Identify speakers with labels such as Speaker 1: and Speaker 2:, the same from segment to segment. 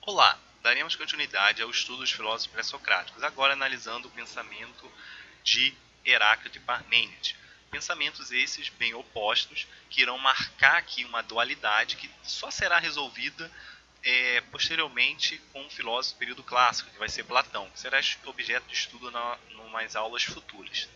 Speaker 1: Olá, daremos continuidade ao estudo dos filósofos pré-socráticos, agora analisando o pensamento de Heráclito e Parmênides. Pensamentos esses bem opostos, que irão marcar aqui uma dualidade que só será resolvida posteriormente com o filósofo do período clássico, que vai ser Platão, que será objeto de estudo em umas aulas futuras.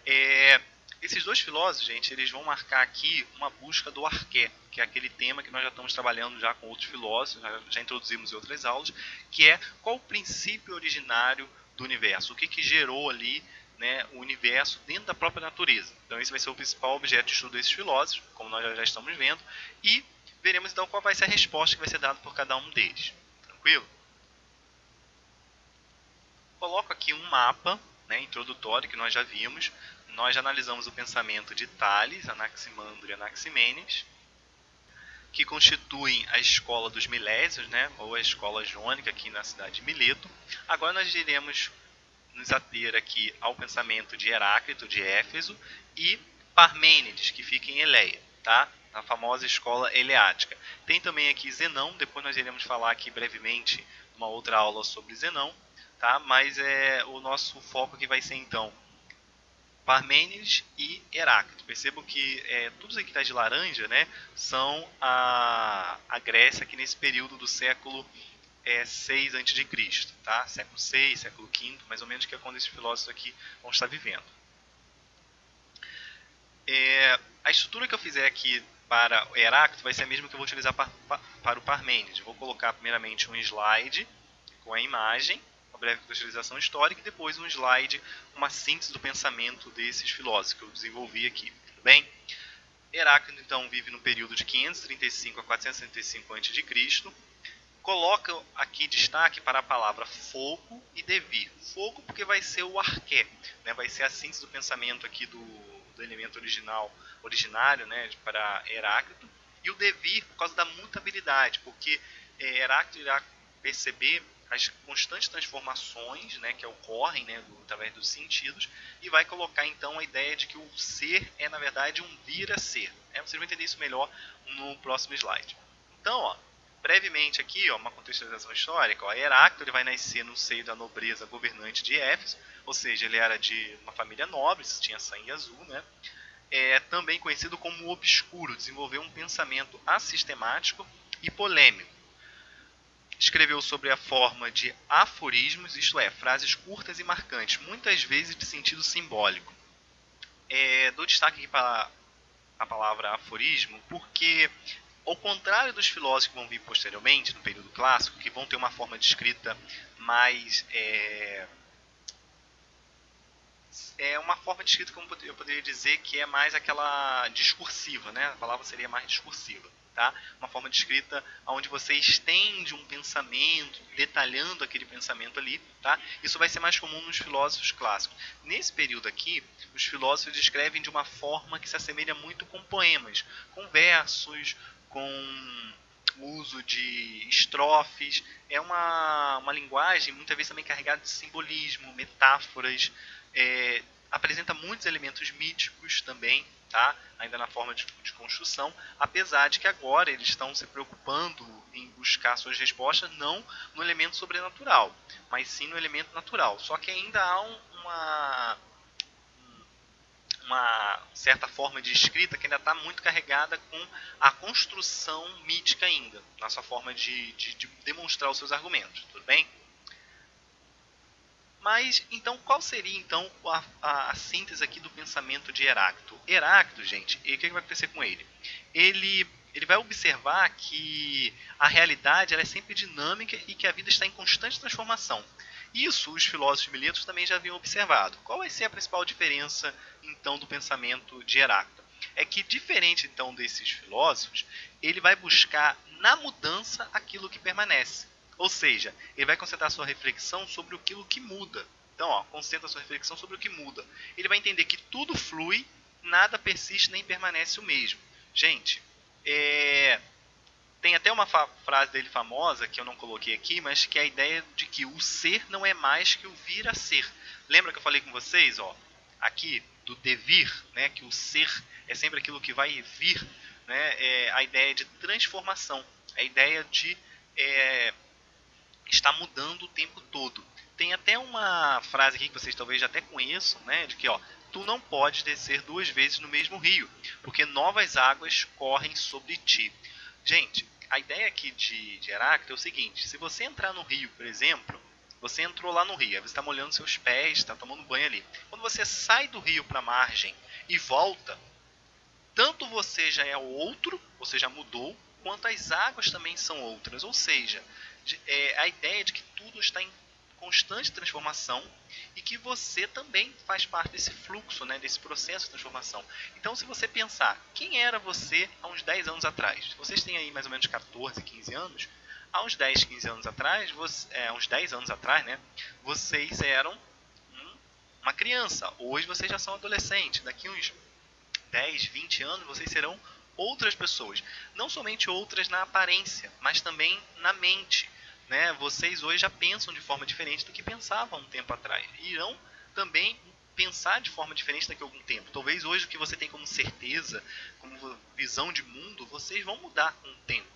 Speaker 1: É, Esses dois filósofos, gente, eles vão marcar aqui uma busca do arqué, que é aquele tema que nós já estamos trabalhando já com outros filósofos, já introduzimos em outras aulas, que é qual o princípio originário do universo, o que gerou ali, né, o universo dentro da própria natureza. Então esse vai ser o principal objeto de estudo desses filósofos, como nós já estamos vendo, e veremos então qual vai ser a resposta que vai ser dada por cada um deles. Tranquilo? Coloco aqui um mapa, né, introdutório que nós já vimos. Nós já analisamos o pensamento de Tales, Anaximandro e Anaximenes, que constituem a escola dos Milésios, né, ou a escola jônica aqui na cidade de Mileto. Agora nós iremos nos ater aqui ao pensamento de Heráclito, de Éfeso, e Parmênides, que fica em Eleia, tá? Na famosa escola eleática. Tem também aqui Zenão, depois nós iremos falar aqui brevemente numa outra aula sobre Zenão, tá? Mas o nosso foco aqui vai ser então Parmênides e Heráclito. Percebam que tudo isso aqui que está de laranja, né, são a Grécia aqui nesse período do século 6 a.C., tá? Século 6, século V, mais ou menos, que é quando esses filósofos aqui vão estar vivendo. A estrutura que eu fizer aqui para o Heráclito vai ser a mesma que eu vou utilizar para o Parmênides. Vou colocar primeiramente um slide com a imagem, uma breve contextualização histórica, e depois um slide, uma síntese do pensamento desses filósofos que eu desenvolvi aqui. Tudo bem? Heráclito, então, vive no período de 535 a 435 a.C., coloca aqui destaque para a palavra fogo e devir. Fogo porque vai ser o arqué, né? Vai ser a síntese do pensamento aqui do elemento originário, né, para Heráclito. E o devir por causa da mutabilidade, porque Heráclito irá perceber as constantes transformações, né, que ocorrem, né, através dos sentidos, e vai colocar então a ideia de que o ser é na verdade um vir a ser. Vocês vão entender isso melhor no próximo slide. Então, brevemente aqui, uma contextualização histórica. Heráclito ele vai nascer no seio da nobreza governante de Éfeso, ou seja, ele era de uma família nobre, tinha sangue azul, né? Também conhecido como obscuro, desenvolveu um pensamento assistemático e polêmico. Escreveu sobre a forma de aforismos, isto é, frases curtas e marcantes, muitas vezes de sentido simbólico. Dou destaque aqui para a palavra aforismo, porque, ao contrário dos filósofos que vão vir posteriormente, no período clássico, que vão ter uma forma de escrita mais. Uma forma de escrita, como eu poderia dizer, que é mais aquela discursiva, né? A palavra seria mais discursiva. Tá? Uma forma de escrita onde você estende um pensamento, detalhando aquele pensamento ali. Tá? Isso vai ser mais comum nos filósofos clássicos. Nesse período aqui, os filósofos escrevem de uma forma que se assemelha muito com poemas, com versos, com o uso de estrofes. É uma linguagem muitas vezes também carregada de simbolismo, metáforas, apresenta muitos elementos míticos também, tá? Ainda na forma de construção, apesar de que agora eles estão se preocupando em buscar suas respostas não no elemento sobrenatural, mas sim no elemento natural. Só que ainda há uma certa forma de escrita que ainda está muito carregada com a construção mítica ainda, na sua forma de demonstrar os seus argumentos, tudo bem? Mas, então, qual seria, então, a síntese aqui do pensamento de Heráclito? Heráclito, gente, o que vai acontecer com ele? Ele vai observar que a realidade ela é sempre dinâmica e que a vida está em constante transformação. Isso os filósofos miletos também já haviam observado. Qual vai ser a principal diferença, então, do pensamento de Heráclito? É que, diferente, então, desses filósofos, ele vai buscar na mudança aquilo que permanece. Ou seja, ele vai concentrar sua reflexão sobre aquilo que muda. Então, concentra sua reflexão sobre o que muda. Ele vai entender que tudo flui, nada persiste nem permanece o mesmo. Gente, tem até uma frase dele famosa, que eu não coloquei aqui, mas que é a ideia de que o ser não é mais que o vir a ser. Lembra que eu falei com vocês, aqui, do devir, né, que o ser é sempre aquilo que vai vir, né, a ideia de transformação, a ideia de está mudando o tempo todo. Tem até uma frase aqui que vocês talvez já até conheçam, né, de que tu não podes descer 2 vezes no mesmo rio, porque novas águas correm sobre ti. Gente, a ideia aqui de Heráclito é o seguinte: se você entrar no rio, por exemplo, você entrou lá no rio, aí você está molhando seus pés, está tomando banho ali. Quando você sai do rio para a margem e volta, tanto você já é outro, você já mudou, quanto as águas também são outras. Ou seja, a ideia de que tudo está em constante transformação e que você também faz parte desse fluxo, né, desse processo de transformação. Então, se você pensar, quem era você há uns 10 anos atrás? Vocês têm aí mais ou menos 14, 15 anos. Há uns 10, 15 anos atrás, uns 10 anos atrás, né, vocês eram uma criança. Hoje vocês já são adolescentes. Daqui uns 10, 20 anos vocês serão outras pessoas. Não somente outras na aparência, mas também na mente. Né? Vocês hoje já pensam de forma diferente do que pensavam um tempo atrás. E irão também pensar de forma diferente daqui a algum tempo. Talvez hoje o que você tem como certeza, como visão de mundo, vocês vão mudar com o tempo.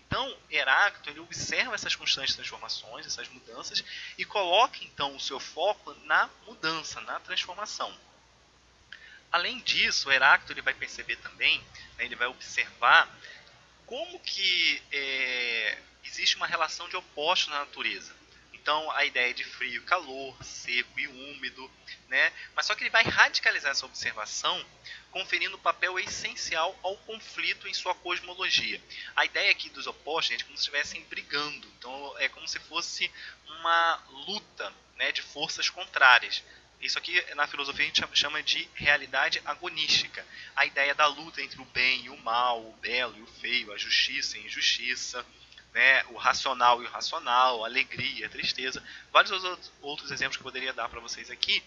Speaker 1: Então, Heráclito ele observa essas constantes transformações, essas mudanças, e coloca então o seu foco na mudança, na transformação. Além disso, o Heráclito ele vai perceber também, né, ele vai observar como que existe uma relação de opostos na natureza. Então, a ideia de frio, calor, seco e úmido, né? Mas só que ele vai radicalizar essa observação, conferindo um papel essencial ao conflito em sua cosmologia. A ideia aqui dos opostos, gente, é como se estivessem brigando. Então, é como se fosse uma luta, né, de forças contrárias. Isso aqui, na filosofia, a gente chama de realidade agonística. A ideia da luta entre o bem e o mal, o belo e o feio, a justiça e a injustiça, né, o racional e o irracional, a alegria, a tristeza. Vários outros exemplos que eu poderia dar para vocês aqui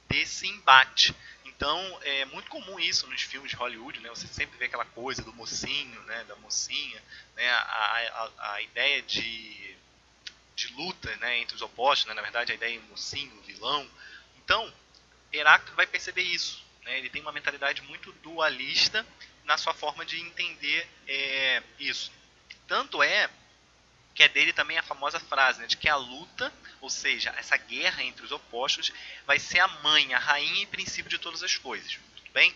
Speaker 1: desse embate. Então, é muito comum isso nos filmes de Hollywood, né? Você sempre vê aquela coisa do mocinho, né, da mocinha, né, a ideia de luta, né, entre os opostos, né? Na verdade, a ideia de mocinho, vilão. Então, Heráclito vai perceber isso. Né? Ele tem uma mentalidade muito dualista na sua forma de entender isso. Tanto é que é dele também a famosa frase, né, de que a luta, ou seja, essa guerra entre os opostos, vai ser a mãe, a rainha e princípio de todas as coisas. Tudo bem?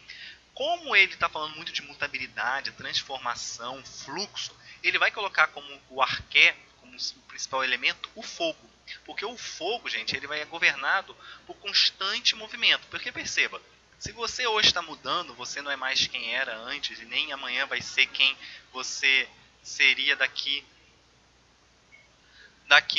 Speaker 1: Como ele está falando muito de mutabilidade, transformação, fluxo, ele vai colocar como o arqué, como o principal elemento, o fogo. Porque o fogo, gente, ele vai governado por constante movimento. Porque perceba, se você hoje está mudando, você não é mais quem era antes e nem amanhã vai ser quem você seria daqui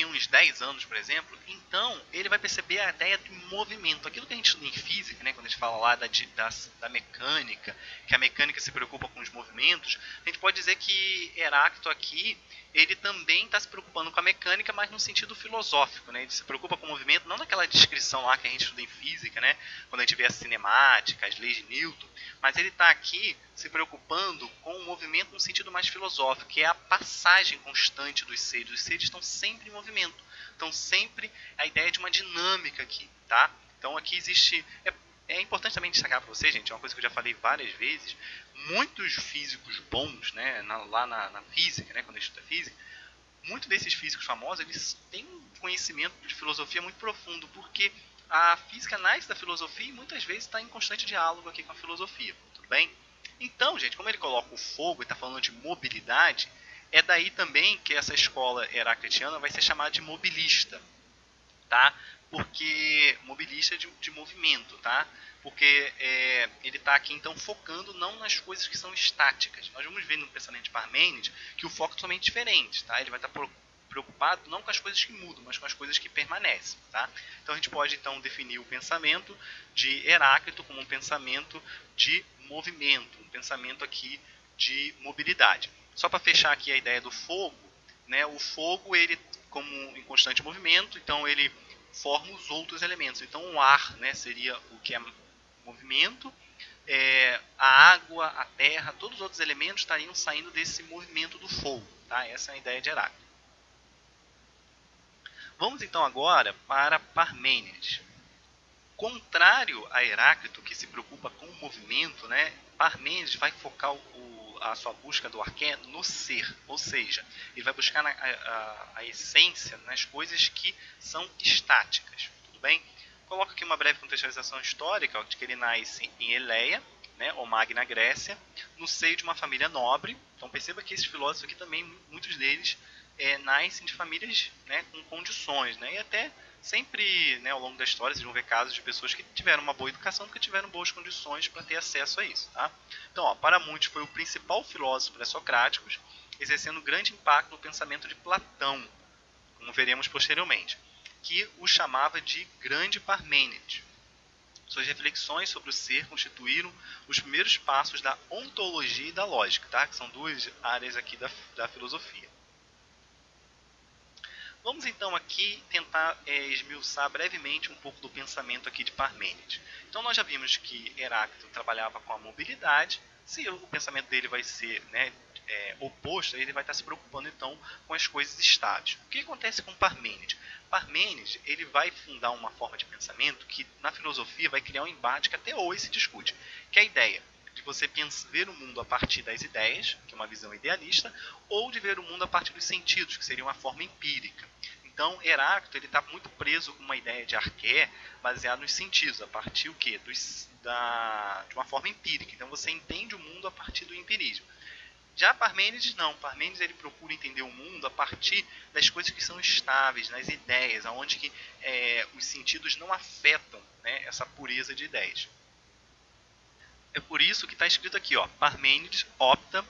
Speaker 1: uns 10 anos, por exemplo, então ele vai perceber a ideia do movimento. Aquilo que a gente estuda em física, né, quando a gente fala lá da mecânica, que a mecânica se preocupa com os movimentos, a gente pode dizer que Heráclito aqui, ele também está se preocupando com a mecânica, mas no sentido filosófico. Né? Ele se preocupa com o movimento, não naquela descrição lá que a gente estuda em física, né? Quando a gente vê a cinemática, as leis de Newton, mas ele está aqui se preocupando com o movimento no sentido mais filosófico, que é a passagem constante dos seres. Os seres estão sempre em movimento. Então, sempre a ideia de uma dinâmica aqui, tá? Então, aqui existe... É importante também destacar para vocês, gente, é uma coisa que eu já falei várias vezes, muitos físicos bons, né, lá na física, né, quando a gente estuda física, muitos desses físicos famosos, eles têm um conhecimento de filosofia muito profundo, porque a física nasce da filosofia e muitas vezes está em constante diálogo aqui com a filosofia, tudo bem? Então, gente, como ele coloca o fogo e está falando de mobilidade, é daí também que essa escola heraclitiana vai ser chamada de mobilista, tá? Porque mobilista de movimento, tá? Porque ele está aqui então focando não nas coisas que são estáticas. Nós vamos ver no pensamento de Parmênides que o foco é totalmente diferente, tá? Ele vai estar preocupado não com as coisas que mudam, mas com as coisas que permanecem, tá? Então a gente pode então definir o pensamento de Heráclito como um pensamento de movimento, um pensamento aqui de mobilidade. Só para fechar aqui a ideia do fogo, né? O fogo ele como em constante movimento, então ele forma os outros elementos. Então o ar, né, seria o que é movimento, a água, a terra, todos os outros elementos estariam saindo desse movimento do fogo. Tá? Essa é a ideia de Heráclito. Vamos então agora para Parmênides. Contrário a Heráclito, que se preocupa com o movimento, né, Parmênides vai focar a sua busca do arqué no ser, ou seja, ele vai buscar a essência nas coisas que são estáticas, tudo bem? Coloco aqui uma breve contextualização histórica de que ele nasce em Eleia, né, ou Magna Grécia, no seio de uma família nobre. Então perceba que esses filósofos aqui também, muitos deles nascem de famílias, né, com condições, né, e até sempre, né, ao longo da história vocês vão ver casos de pessoas que tiveram uma boa educação porque tiveram boas condições para ter acesso a isso. Tá? Então, ó, para muitos foi o principal filósofo pré-socráticos, exercendo grande impacto no pensamento de Platão, como veremos posteriormente, que o chamava de Grande Parmênides. Suas reflexões sobre o ser constituíram os primeiros passos da ontologia e da lógica, tá? Que são duas áreas aqui da filosofia. Vamos então aqui tentar esmiuçar brevemente um pouco do pensamento aqui de Parmênides. Então nós já vimos que Heráclito trabalhava com a mobilidade. Se o pensamento dele vai ser, né, oposto, ele vai estar se preocupando então com as coisas estáveis. O que acontece com Parmênides? Parmênides ele vai fundar uma forma de pensamento que na filosofia vai criar um embate que até hoje se discute, que é a ideia de você ver o mundo a partir das ideias, que é uma visão idealista, ou de ver o mundo a partir dos sentidos, que seria uma forma empírica. Então, Heráclito está muito preso com uma ideia de arqué baseada nos sentidos, a partir o quê? De uma forma empírica. Então, você entende o mundo a partir do empirismo. Já Parmênides não. Parmênides ele procura entender o mundo a partir das coisas que são estáveis, nas ideias, onde que, os sentidos não afetam, né, essa pureza de ideias. É por isso que está escrito aqui, ó, Parmênides opta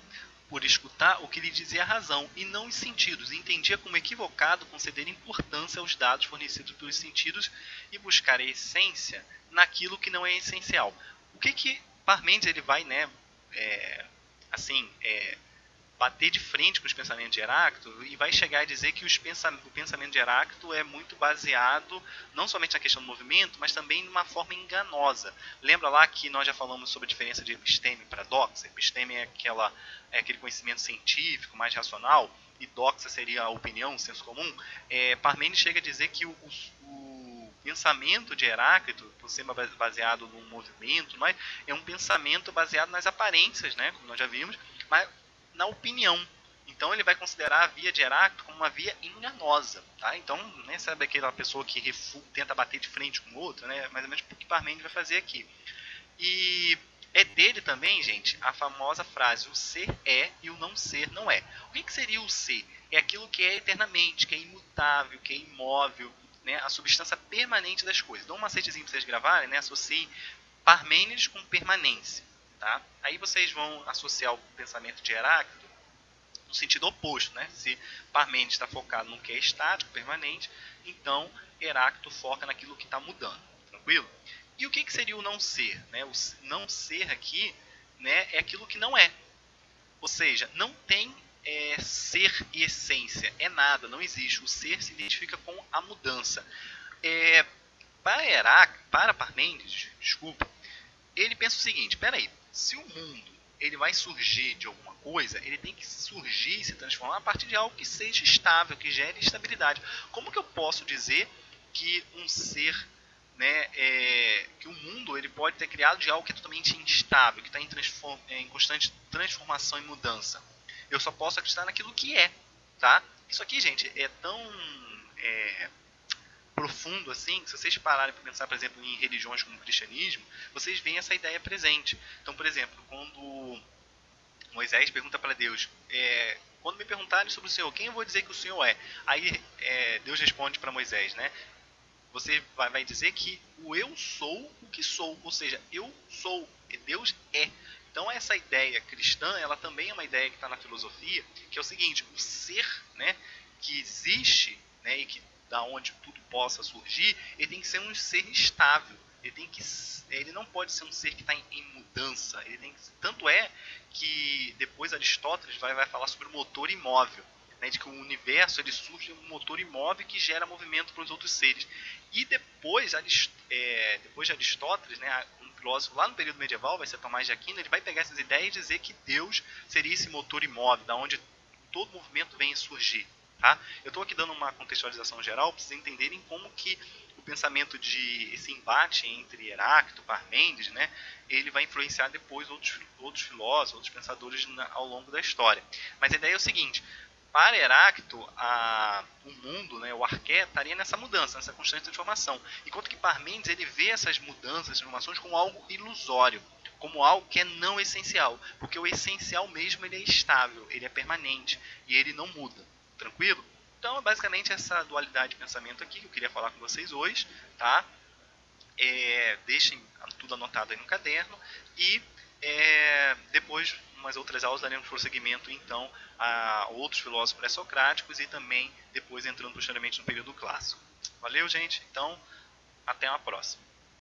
Speaker 1: por escutar o que lhe dizia a razão e não os sentidos, e entendia como equivocado conceder importância aos dados fornecidos pelos sentidos e buscar a essência naquilo que não é essencial. O que Parmênides ele vai, né, bater de frente com os pensamentos de Heráclito e vai chegar a dizer que o pensamento de Heráclito é muito baseado não somente na questão do movimento, mas também numa forma enganosa. Lembra lá que nós já falamos sobre a diferença de episteme para doxa? Episteme é aquele conhecimento científico, mais racional, e doxa seria a opinião, o senso comum. Parmênides chega a dizer que o pensamento de Heráclito, por ser baseado no movimento, é um pensamento baseado nas aparências, né, como nós já vimos, mas na opinião. Então ele vai considerar a via de Heráclito como uma via enganosa. Tá? Então, né, sabe aquela pessoa que tenta bater de frente com o outro, né? Mais ou menos o que Parmênides vai fazer aqui. E é dele também, gente, a famosa frase, o ser é e o não ser não é. O que seria o ser? É aquilo que é eternamente, que é imutável, que é imóvel, né? A substância permanente das coisas. Dá um macetezinho para vocês gravarem, né? Associem Parmênides com permanência. Tá? Aí vocês vão associar o pensamento de Heráclito no sentido oposto. Né? Se Parmênides está focado no que é estático, permanente, então Heráclito foca naquilo que está mudando. Tranquilo? E o que seria o não ser? Né? O não ser aqui, né, é aquilo que não é. Ou seja, não tem ser e essência. É nada, não existe. O ser se identifica com a mudança. Para Parmênides, desculpa, ele pensa o seguinte, peraí, se o mundo ele vai surgir de alguma coisa, ele tem que surgir e se transformar a partir de algo que seja estável, que gere estabilidade. Como que eu posso dizer que um ser, né, que o mundo ele pode ter criado de algo que é totalmente instável, que está em constante transformação e mudança? Eu só posso acreditar naquilo que é. Tá? Isso aqui, gente, é tão profundo assim, que se vocês pararem para pensar, por exemplo, em religiões como o cristianismo, vocês veem essa ideia presente. Então, por exemplo, quando Moisés pergunta para Deus, quando me perguntarem sobre o Senhor, quem eu vou dizer que o Senhor é? Aí Deus responde para Moisés, né? Você vai dizer que o eu sou o que sou, ou seja, eu sou, Deus é. Então essa ideia cristã, ela também é uma ideia que está na filosofia, que é o seguinte, o ser, né, que existe, né, e que da onde tudo possa surgir, ele tem que ser um ser estável. Ele não pode ser um ser que está em mudança. Tanto é que depois Aristóteles vai falar sobre o motor imóvel, né, de que o universo ele surge de um motor imóvel que gera movimento para os outros seres. E depois de Aristóteles, né, um filósofo lá no período medieval, vai ser Tomás de Aquino, ele vai pegar essas ideias e dizer que Deus seria esse motor imóvel, da onde todo movimento vem a surgir. Tá? Eu estou aqui dando uma contextualização geral para vocês entenderem como que pensamento esse embate entre Heráclito e Parmênides, né, ele vai influenciar depois outros filósofos, outros pensadores ao longo da história. Mas a ideia é o seguinte: para Heráclito, o mundo, né, o arqué, estaria nessa mudança, nessa constante transformação. Enquanto que Parmênides ele vê essas mudanças, essas transformações como algo ilusório, como algo que é não essencial. Porque o essencial mesmo ele é estável, ele é permanente e ele não muda. Tranquilo? Então é basicamente essa dualidade de pensamento aqui que eu queria falar com vocês hoje. Tá? Deixem tudo anotado aí no caderno e depois, umas outras aulas, daremos prosseguimento então a outros filósofos pré-socráticos e também depois entrando posteriormente no período clássico. Valeu, gente? Então, até uma próxima.